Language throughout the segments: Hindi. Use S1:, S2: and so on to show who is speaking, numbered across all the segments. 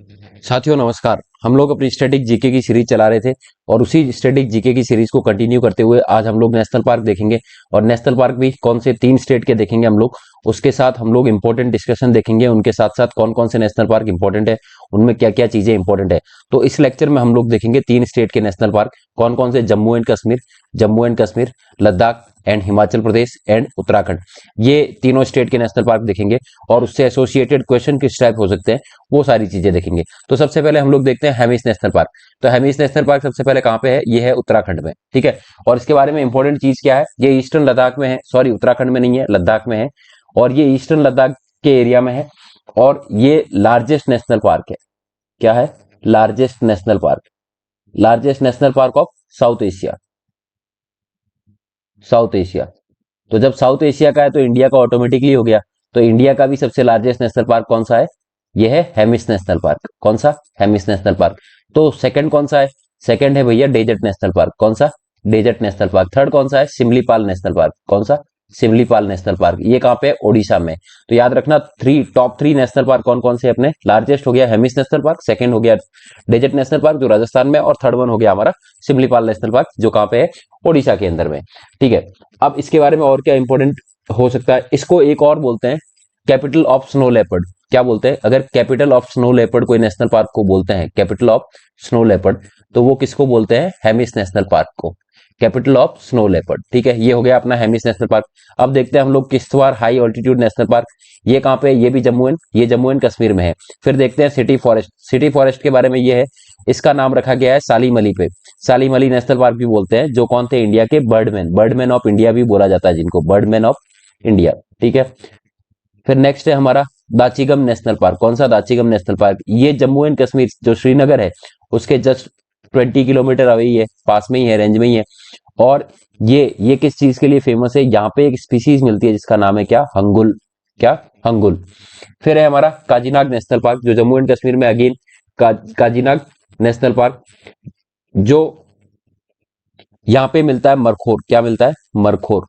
S1: साथियों नमस्कार। हम लोग अपनी स्टैटिक जीके की सीरीज चला रहे थे और उसी स्टैटिक जीके की सीरीज को कंटिन्यू करते हुए आज हम लोग नेशनल पार्क देखेंगे और नेशनल पार्क भी कौन से 3 स्टेट के देखेंगे हम लोग। उसके साथ हम लोग इंपॉर्टेंट डिस्कशन देखेंगे, उनके साथ साथ कौन कौन से नेशनल पार्क इंपॉर्टेंट है, उनमें क्या क्या चीजें इंपॉर्टेंट है। तो इस लेक्चर में हम लोग देखेंगे 3 स्टेट के नेशनल पार्क कौन कौन से, Jammu and Kashmir, Ladakh and Himachal Pradesh and Uttarakhand. ये तीनों स्टेट के नेशनल पार्क देखेंगे और उससे एसोसिएटेड क्वेश्चन किस टाइप हो सकते हैं वो सारी चीजें देखेंगे। तो सबसे पहले हम लोग देखते हैं हेमिस नेशनल पार्क। तो हेमिस नेशनल पार्क सबसे पहले कहाँ पे है? ये है उत्तराखंड में, ठीक है। और इसके बारे में इंपॉर्टेंट चीज क्या है, ये ईस्टर्न लद्दाख में है, सॉरी उत्तराखंड में नहीं है, लद्दाख में है। और ये ईस्टर्न लद्दाख के एरिया में है और ये लार्जेस्ट नेशनल पार्क है। क्या है? Largest national park, largest national park of south Asia, south Asia. तो जब साउथ एशिया का है तो इंडिया का ऑटोमेटिकली हो गया। तो इंडिया का भी सबसे लार्जेस्ट नेशनल पार्क कौन सा है? यह है हेमिस नेशनल पार्क। कौन सा? Hemis national park. तो सेकंड कौन सा है? सेकंड है भैया डेजर्ट नेशनल पार्क। कौन सा? Desert national park. थर्ड कौन सा है? Simlipal national park. कौन सा? Simlipal national park. ये कहां पे है? ओडिशा में। तो याद रखना टॉप थ्री नेशनल पार्क कौन कौन से अपने। लार्जेस्ट हो गया हेमिस नेशनल पार्क, सेकंड हो गया डेजर्ट नेशनल पार्क जो राजस्थान में, और थर्ड वन हो गया हमारा सिमलीपाल नेशनल पार्क जो कहां पे है? ओडिशा के अंदर में, ठीक है। अब इसके बारे में और क्या इंपॉर्टेंट हो सकता है, इसको एक और बोलते हैं कैपिटल ऑफ स्नो लेपर्ड। क्या बोलते हैं? अगर कैपिटल ऑफ स्नो लेपर्ड कोई नेशनल पार्क को बोलते हैं, कैपिटल ऑफ स्नो लेपर्ड, तो वो किसको बोलते हैं? हेमिस नेशनल पार्क को, कैपिटल ऑफ स्नो लेपर्ड, ठीक है। ये हो गया अपना हेमिस नेशनल पार्क। अब देखते हैं हम लोग Kishtwar high altitude national park. ये कहां पे है? ये भी जम्मू एंड कश्मीर में है। फिर देखते हैं सिटी फॉरेस्ट। सिटी फॉरेस्ट के बारे में ये है, इसका नाम रखा गया है सालिम अली पे। सालिम अली नेशनल पार्क भी बोलते हैं, जो कौन थे? इंडिया के बर्डमैन ऑफ इंडिया भी बोला जाता है जिनको, बर्डमैन ऑफ इंडिया, ठीक है। फिर नेक्स्ट है हमारा दाचीगम नेशनल पार्क। कौन सा? Dachigam national park. ये जम्मू एंड कश्मीर जो श्रीनगर है उसके जस्ट 20 किलोमीटर अवे ही है, पास में ही है, रेंज में ही है। और ये किस चीज के लिए फेमस है? यहाँ पे एक स्पीसीज मिलती है जिसका नाम है क्या? हंगुल। क्या? हंगुल। फिर है हमारा काजीनाग नेशनल पार्क जो जम्मू एंड कश्मीर में, अगेन काजीनाग नेशनल पार्क, जो यहाँ पे मिलता है मरखोर। क्या मिलता है? मरखोर।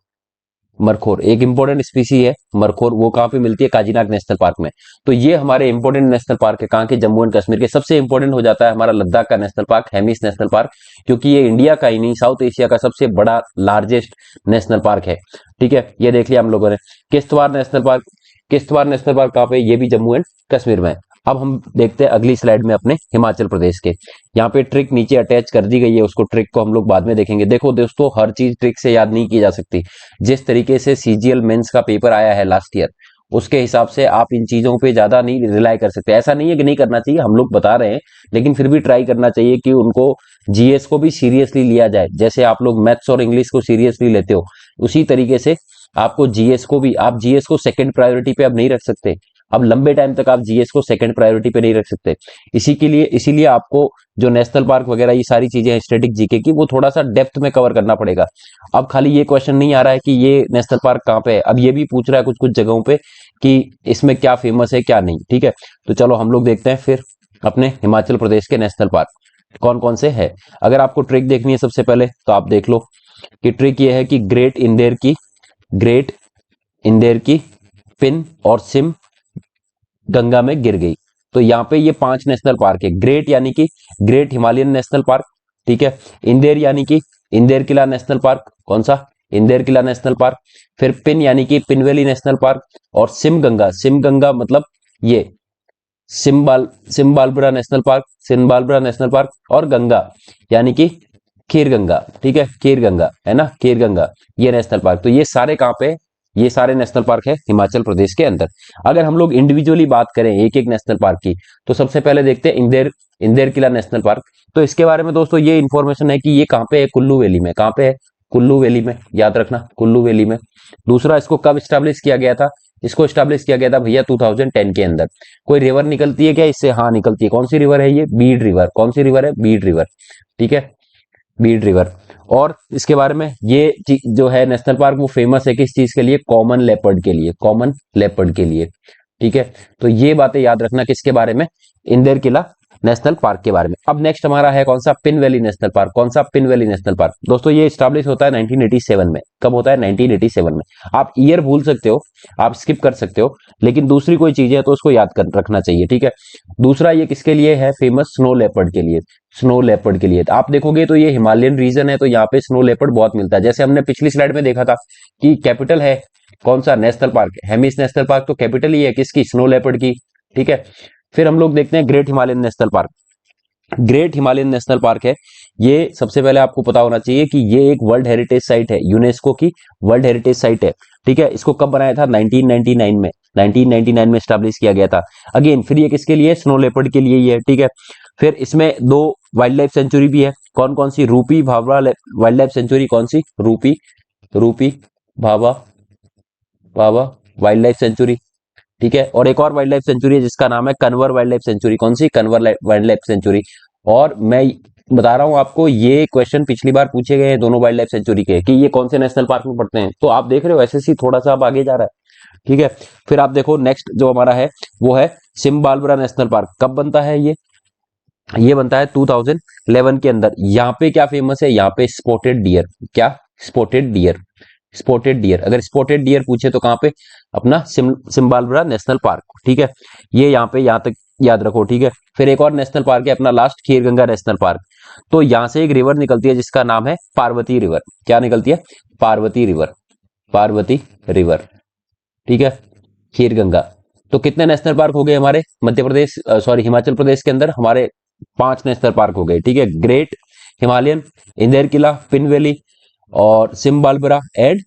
S1: मरखोर एक इंपॉर्टेंट स्पीसी है मरखोर, वो कहां पे मिलती है? काजीनाग नेशनल पार्क में। तो ये हमारे इंपॉर्टेंट नेशनल पार्क है कहां के? जम्मू एंड कश्मीर के। सबसे इंपॉर्टेंट हो जाता है हमारा लद्दाख का national park, Hemis national park, क्योंकि ये इंडिया का ही नहीं साउथ एशिया का सबसे बड़ा लार्जेस्ट नेशनल पार्क है, ठीक है। ये देख लिया हम लोगों ने। Kishtwar national park, Kishtwar national park कहां पे? ये भी जम्मू एंड कश्मीर में है। अब हम देखते हैं अगली स्लाइड में अपने हिमाचल प्रदेश के। यहाँ पे ट्रिक नीचे अटैच कर दी गई है, उसको ट्रिक को हम लोग बाद में देखेंगे। देखो दोस्तों, हर चीज ट्रिक से याद नहीं की जा सकती। जिस तरीके से सीजीएल मेंस का पेपर आया है लास्ट ईयर, उसके हिसाब से आप इन चीजों पे ज्यादा नहीं रिलाई कर सकते। ऐसा नहीं है कि नहीं करना चाहिए, हम लोग बता रहे हैं, लेकिन फिर भी ट्राई करना चाहिए कि उनको जीएस को भी सीरियसली लिया जाए। जैसे आप लोग मैथ्स और इंग्लिश को सीरियसली लेते हो, उसी तरीके से आपको जीएस को भी, आप जीएस को सेकंड प्रायोरिटी पे अब नहीं रख सकते। अब लंबे टाइम तक आप जीएस को सेकंड प्रायोरिटी पे नहीं रख सकते। इसीलिए आपको जो नेशनल पार्क वगैरह ये सारी चीजें हैं स्टैटिक जीके की, वो थोड़ा सा डेप्थ में कवर करना पड़ेगा। अब खाली ये क्वेश्चन नहीं आ रहा है कि ये नेशनल पार्क कहाँ पे है, अब ये भी पूछ रहा है कुछ कुछ जगहों पे कि इसमें क्या फेमस है क्या नहीं, ठीक है। तो चलो हम लोग देखते हैं फिर अपने हिमाचल प्रदेश के नेशनल पार्क कौन कौन से है। अगर आपको ट्रिक देखनी है सबसे पहले तो आप देख लो कि ट्रिक ये है कि ग्रेट इंदेर की पिन और सिम गंगा में गिर गई। तो यहाँ पे ये 5 नेशनल पार्क है। ग्रेट यानी कि ग्रेट हिमालयन नेशनल पार्क, ठीक है। इंदेर यानी कि इंदेर किला नेशनल पार्क। कौन सा? इंदेर किला नेशनल पार्क। फिर पिन यानी कि पिन वैली नेशनल पार्क। और सिम गंगा मतलब ये सिम्बालबुरा नेशनल पार्क, सिम्बालबुरा नेशनल पार्क। और गंगा यानी कि खीर गंगा, ठीक है, खीर गंगा है ना, खीर गंगा, ये नेशनल पार्क। तो ये सारे कहाँ पे? ये सारे नेशनल पार्क है हिमाचल प्रदेश के अंदर। अगर हम लोग इंडिविजुअली बात करें एक एक नेशनल पार्क की, तो सबसे पहले देखते हैं इंदेर किला नेशनल पार्क। तो इसके बारे में दोस्तों ये इंफॉर्मेशन है कि ये कहाँ पे है? कुल्लू वैली में। कहाँ पे है? कुल्लू वैली में, याद रखना, कुल्लू वैली में। दूसरा, इसको कब स्टैब्लिश किया गया था? इसको स्टैब्लिश किया गया था भैया 2010 के अंदर। कोई रिवर निकलती है क्या इससे? हाँ निकलती है। कौन सी रिवर है ये? बीड रिवर। कौन सी रिवर है? बीड रिवर, ठीक है, बीड रिवर। और इसके बारे में ये जो है नेशनल पार्क वो फेमस है किस चीज के लिए? कॉमन लेपर्ड के लिए, कॉमन लेपर्ड के लिए, ठीक है। तो ये बातें याद रखना किसके बारे में? इंदेर किला नेशनल पार्क के बारे में। अब नेक्स्ट हमारा है कौन सा, पिन वैली नेशनल पार्क। कौन सा, पिन वैली नेशनल पार्क। दोस्तों ये स्टैब्लिश होता है 1987 में। कब होता है, 1987 में। आप ईयर भूल सकते हो, आप स्किप कर सकते हो, लेकिन दूसरी कोई चीज है तो उसको याद कर रखना चाहिए, ठीक है। दूसरा ये किसके लिए है फेमस, स्नो लेपर्ड के लिए। स्नो लेपर्ड के लिए आप देखोगे तो ये हिमालयन रीजन है, तो यहाँ पे स्नो लेपर्ड बहुत मिलता है। जैसे हमने पिछली स्लाइड में देखा था कि कैपिटल है कौन सा, national park, Hemis national park, तो कैपिटल ही है किसकी, स्नो लेपर्ड की, ठीक है। फिर हम लोग देखते हैं great Himalayan national park. Great Himalayan national park है, ये सबसे पहले आपको पता होना चाहिए कि ये एक वर्ल्ड हेरिटेज साइट है, यूनेस्को की वर्ल्ड हेरिटेज साइट है, ठीक है। इसको कब बनाया था, 1999 में, 1999 में स्टैब्लिश किया गया था। अगेन फिर ये किसके लिए, स्नो लेपर्ड के लिए ही है, ठीक है। फिर इसमें 2 वाइल्ड लाइफ सेंचुरी भी है, कौन कौन सी, रूपी भाभा वाइल्ड लाइफ सेंचुरी, कौन सी, रूपी, रूपी Bhabha, Bhabha wild life sanctuary, ठीक है। और एक और वाइल्ड लाइफ सेंचुरी है जिसका नाम है कन्वर वाइल्ड लाइफ सेंचुरी। कौन सी, कन्वर वाइल्ड लाइफ सेंचुरी। और मैं बता रहा हूं आपको, ये क्वेश्चन पिछली बार पूछे गए हैं दोनों वाइल्ड लाइफ सेंचुरी के, कि ये कौन से नेशनल पार्क में पड़ते हैं। तो आप देख रहे हो एसएससी थोड़ा सा अब आगे जा रहा है, ठीक है। फिर आप देखो नेक्स्ट जो हमारा है वो है सिम्बालबरा नेशनल पार्क। कब बनता है ये बनता है 2011 के अंदर। यहाँ पे क्या फेमस है, यहाँ पे स्पॉटेड डियर। क्या, स्पॉटेड डियर, स्पॉटेड डियर। अगर स्पॉटेड डियर पूछे तो कहां पे, अपना सिम्बालबरा नेशनल पार्क, ठीक है। ये यहाँ पे, यहाँ तक याद रखो, ठीक है। फिर एक और नेशनल पार्क है अपना लास्ट, खीरगंगा नेशनल पार्क। तो यहां से एक रिवर निकलती है जिसका नाम है पार्वती रिवर। क्या निकलती है, पार्वती रिवर, पार्वती रिवर, ठीक है, खीरगंगा। तो कितने नेशनल पार्क हो गए हमारे मध्य प्रदेश, सॉरी हिमाचल प्रदेश के अंदर, हमारे 5 नेशनल पार्क हो गए, ठीक है। ग्रेट हिमालयन, इंदेर किला, पिन वैली और सिम्बालबरा एंड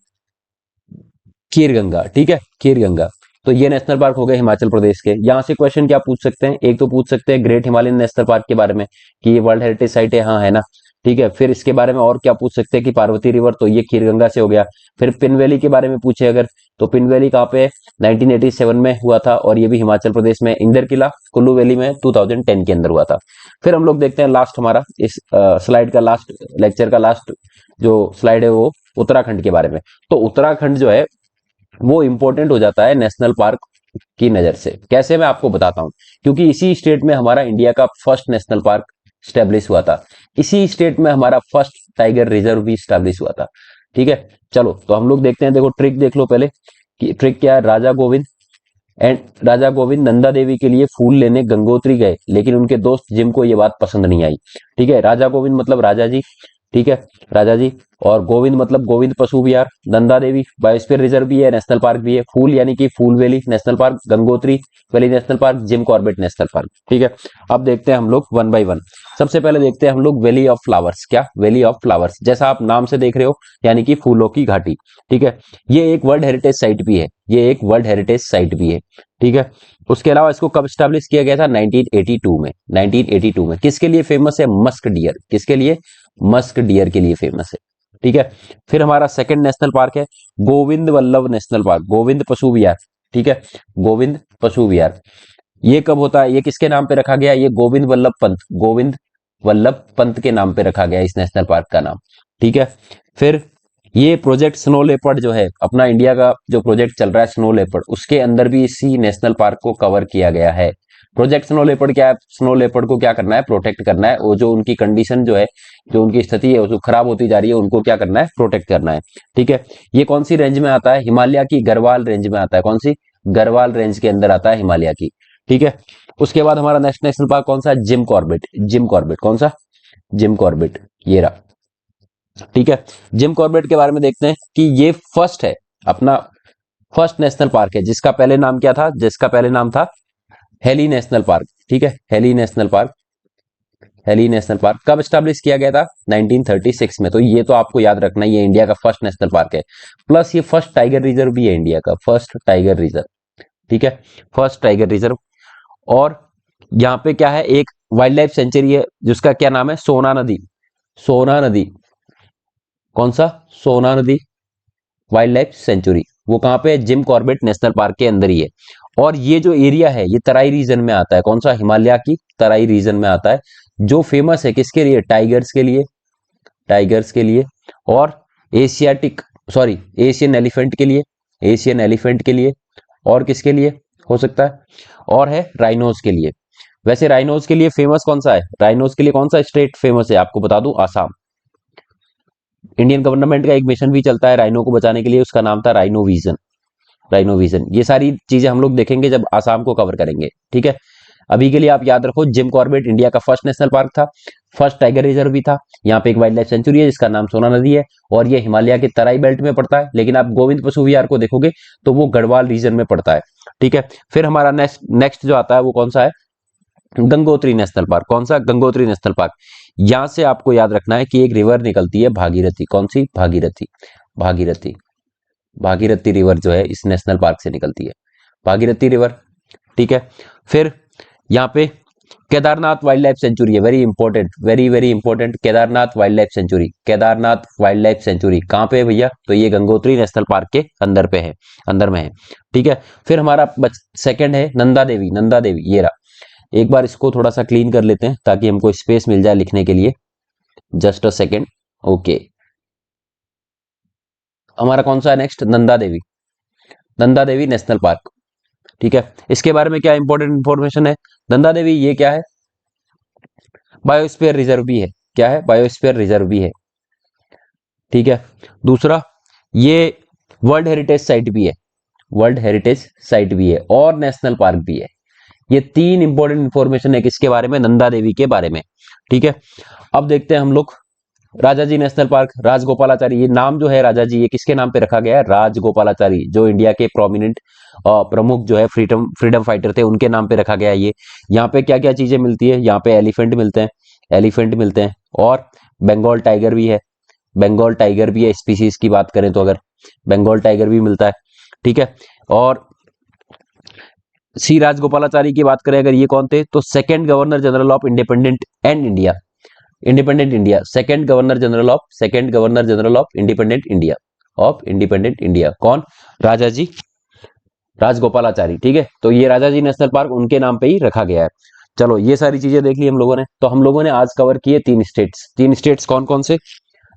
S1: खीरगंगा, ठीक है, खीरगंगा। तो ये नेशनल पार्क हो गए हिमाचल प्रदेश के। यहां से क्वेश्चन क्या पूछ सकते हैं, एक तो पूछ सकते हैं ग्रेट हिमालयन नेशनल पार्क के बारे में कि ये वर्ल्ड हेरिटेज साइट है, हाँ है ना, ठीक है। फिर इसके बारे में और क्या पूछ सकते हैं कि पार्वती रिवर, तो ये खीरगंगा से हो गया। फिर पिन वैली के बारे में पूछे अगर, तो पिन वैली कहाँ पे, 1987 में हुआ था और ये भी हिमाचल प्रदेश में। इंदर किला कुल्लू वैली में 2010 के अंदर हुआ था। फिर हम लोग देखते हैं लास्ट हमारा इस स्लाइड का लास्ट, लेक्चर का लास्ट जो स्लाइड है वो उत्तराखंड के बारे में। तो उत्तराखंड जो है वो इंपॉर्टेंट हो जाता है नेशनल पार्क की नजर से। कैसे, मैं आपको बताता हूं। क्योंकि इसी स्टेट में हमारा इंडिया का फर्स्ट नेशनल पार्क स्टैब्लिश हुआ था, इसी स्टेट में हमारा फर्स्ट टाइगर रिजर्व भी स्टैब्लिश हुआ था, ठीक है। चलो तो हम लोग देखते हैं, देखो ट्रिक देख लो पहले कि ट्रिक क्या है। राजा गोविंद नंदा देवी के लिए फूल लेने गंगोत्री गए, लेकिन उनके दोस्त जिम को यह बात पसंद नहीं आई, ठीक है। राजा गोविंद मतलब राजा जी, ठीक है, राजा जी। और गोविंद मतलब गोविंद पशु विहार, नंदा देवी बायोस्फीयर रिजर्व भी है, नेशनल पार्क भी है, फूल यानी कि फूल valley national park, Gangotri valley national park, Jim Corbett national park, ठीक है। अब देखते हैं हम लोग वन बाय वन। सबसे पहले देखते हैं हम लोग वैली ऑफ फ्लावर्स। क्या, वैली ऑफ फ्लावर्स, जैसा आप नाम से देख रहे हो, यानी कि फूलों की घाटी, ठीक है। ये एक वर्ल्ड हेरिटेज साइट भी है, ये एक वर्ल्ड हेरिटेज साइट भी है, ठीक है। उसके अलावा इसको कब स्टैब्लिश किया गया था, 1982 में। 1982 में किसके लिए फेमस है, मस्क डियर, किसके लिए, मस्क डियर के लिए फेमस है, ठीक है। फिर हमारा सेकंड नेशनल पार्क है गोविंद वल्लभ नेशनल पार्क, गोविंद पशु विहार, ठीक है, गोविंद पशु विहार। ये कब होता है, ये किसके नाम पे रखा गया, ये गोविंद वल्लभ पंत, गोविंद वल्लभ पंत के नाम पे रखा गया इस नेशनल पार्क का नाम, ठीक है। फिर ये प्रोजेक्ट स्नो लेपर्ड जो है, अपना इंडिया का जो प्रोजेक्ट चल रहा है स्नो लेपर्ड, उसके अंदर भी इसी नेशनल पार्क को कवर किया गया है। प्रोजेक्ट स्नो लेपर्ड क्या है, स्नो लेपर्ड को क्या करना है, प्रोटेक्ट करना है। वो जो उनकी कंडीशन जो है, जो उनकी स्थिति है जो खराब होती जा रही है, उनको क्या करना है, प्रोटेक्ट करना है, ठीक है। ये कौन सी रेंज में आता है, हिमालय की गढ़वाल रेंज में आता है। कौन सी, गढ़वाल रेंज के अंदर आता है हिमालय की, ठीक है। उसके बाद हमारा नेक्स्ट नेशनल पार्क कौन सा, जिम कॉर्बेट, जिम कॉर्बेट, कौन सा, जिम कॉर्बेट, ये रहा, ठीक है। जिम कॉर्बेट के बारे में देखते हैं कि ये फर्स्ट है, अपना फर्स्ट नेशनल पार्क है जिसका पहले नाम क्या था, जिसका पहले नाम था हेली नेशनल पार्क, ठीक है, heli national park, heli national park. कब स्टैब्लिश किया गया था, 1936 में। तो ये तो आपको याद रखना, ये इंडिया का फर्स्ट नेशनल पार्क है, प्लस ये फर्स्ट टाइगर रिजर्व भी है इंडिया का, फर्स्ट टाइगर रिजर्व, ठीक है, फर्स्ट टाइगर रिजर्व। और यहाँ पे क्या है, एक वाइल्ड लाइफ सेंचुरी है जिसका क्या नाम है, सोना नदी, सोना नदी, कौन सा, सोना नदी वाइल्ड लाइफ सेंचुरी। वो कहां पे है, जिम कॉर्बेट नेशनल पार्क के अंदर ही है। और ये जो एरिया है ये तराई रीजन में आता है, कौन सा, हिमालय की तराई रीजन में आता है, जो फेमस है किसके लिए, टाइगर्स के लिए, टाइगर्स के लिए, और एशियाटिक, सॉरी एशियन एलिफेंट के लिए, एशियन एलिफेंट के लिए, और किसके लिए हो सकता है, और है राइनोस के लिए। वैसे राइनोज के लिए फेमस कौन सा है, राइनोज के लिए कौन सा स्टेट फेमस है, आपको बता दूं, आसाम। इंडियन गवर्नमेंट का एक मिशन भी चलता है राइनो को बचाने के लिए, उसका नाम था राइनो विजन, राइनो विजन। ये सारी चीजें हम लोग देखेंगे जब आसाम को कवर करेंगे, ठीक है। अभी के लिए आप याद रखो, जिम कॉर्बेट इंडिया का फर्स्ट नेशनल पार्क था, फर्स्ट टाइगर रिजर्व भी था। यहाँ पे एक वाइल्ड लाइफ सेंचुरी है जिसका नाम सोना नदी है, और ये हिमालय के तराई बेल्ट में पड़ता है। लेकिन आप गोविंद पशु विहार को देखोगे तो वो गढ़वाल रीजन में पड़ता है, ठीक है। फिर हमारा नेक्स्ट नेक्स्ट जो आता है वो कौन सा है, गंगोत्री नेशनल पार्क। कौन सा, गंगोत्री नेशनल पार्क। यहां से आपको याद रखना है कि एक रिवर निकलती है भागीरथी, कौन सी, भागीरथी, भागीरथी, भागीरथी रिवर जो है इस नेशनल पार्क से निकलती है, भागीरथी रिवर, ठीक है। फिर यहाँ पे केदारनाथ वाइल्ड लाइफ सेंचुरी है, very important, very very important, Kedarnath wild life sanctuary, Kedarnath wild life sanctuary कहाँ पे है भैया, तो ये गंगोत्री नेशनल पार्क के अंदर पे है, अंदर में है, ठीक है। फिर हमारा सेकंड है नंदा देवी, नंदा देवी, ये रहा। एक बार इसको थोड़ा सा क्लीन कर लेते हैं ताकि हमको स्पेस मिल जाए लिखने के लिए, जस्ट अ सेकेंड, ओके। हमारा कौन सा है next, Nanda Devi, Nanda Devi national park, ठीक है। इसके बारे में क्या इंपॉर्टेंट इंफॉर्मेशन है, नंदा देवी ये क्या है, बायोस्फीयर रिजर्व भी है, क्या है, बायोस्फीयर रिजर्व भी है, ठीक है। दूसरा, ये वर्ल्ड हेरिटेज साइट भी है, वर्ल्ड हेरिटेज साइट भी है, और नेशनल पार्क भी है। ये तीन इंपॉर्टेंट इंफॉर्मेशन है किसके बारे में, नंदा देवी के बारे में, ठीक है। अब देखते हैं हम लोग राजाजी नेशनल पार्क, राजगोपालाचारी, ये नाम जो है राजाजी, ये किसके नाम पे रखा गया है, राजगोपालाचारी, जो इंडिया के प्रोमिनेंट प्रमुख जो है फ्रीडम फ्रीडम फाइटर थे उनके नाम पे रखा गया है ये। यहाँ पे क्या क्या चीजें मिलती है, यहाँ पे एलिफेंट मिलते हैं, एलिफेंट मिलते हैं, और बंगाल टाइगर भी है, बंगाल टाइगर भी है, स्पीसीज की बात करें तो अगर बंगाल टाइगर भी मिलता है, ठीक है। और सी राजगोपालाचारी की बात करें अगर, ये कौन थे, तो second governor general of independent and India, independent India, second governor general of independent India, of independent India, कौन, राजाजी राजगोपालाचारी, ठीक है। तो ये राजाजी नेशनल पार्क उनके नाम पे ही रखा गया है। चलो ये सारी चीजें देख ली हम लोगों ने। तो हम लोगों ने आज कवर किए तीन स्टेट्स, तीन स्टेट्स कौन कौन से,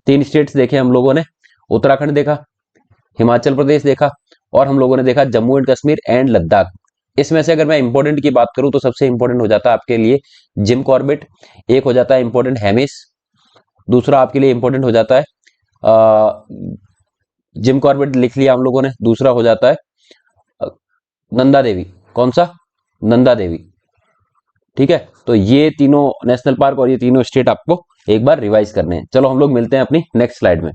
S1: तीन स्टेट्स देखे हम लोगों ने, उत्तराखंड देखा, हिमाचल प्रदेश देखा, और हम लोगों ने देखा जम्मू एंड कश्मीर एंड लद्दाख। इसमें से अगर मैं इंपॉर्टेंट की बात करूं तो सबसे इंपॉर्टेंट हो जाता है आपके लिए जिम कॉर्बेट, एक हो जाता है इंपॉर्टेंट हेमिस, दूसरा आपके लिए इंपॉर्टेंट हो जाता है जिम कॉर्बेट लिख लिया हम लोगों ने, दूसरा हो जाता है नंदा देवी, कौन सा, नंदा देवी, ठीक है। तो ये तीनों नेशनल पार्क और ये तीनों स्टेट आपको एक बार रिवाइज करने हैं। चलो हम लोग मिलते हैं अपनी नेक्स्ट स्लाइड में।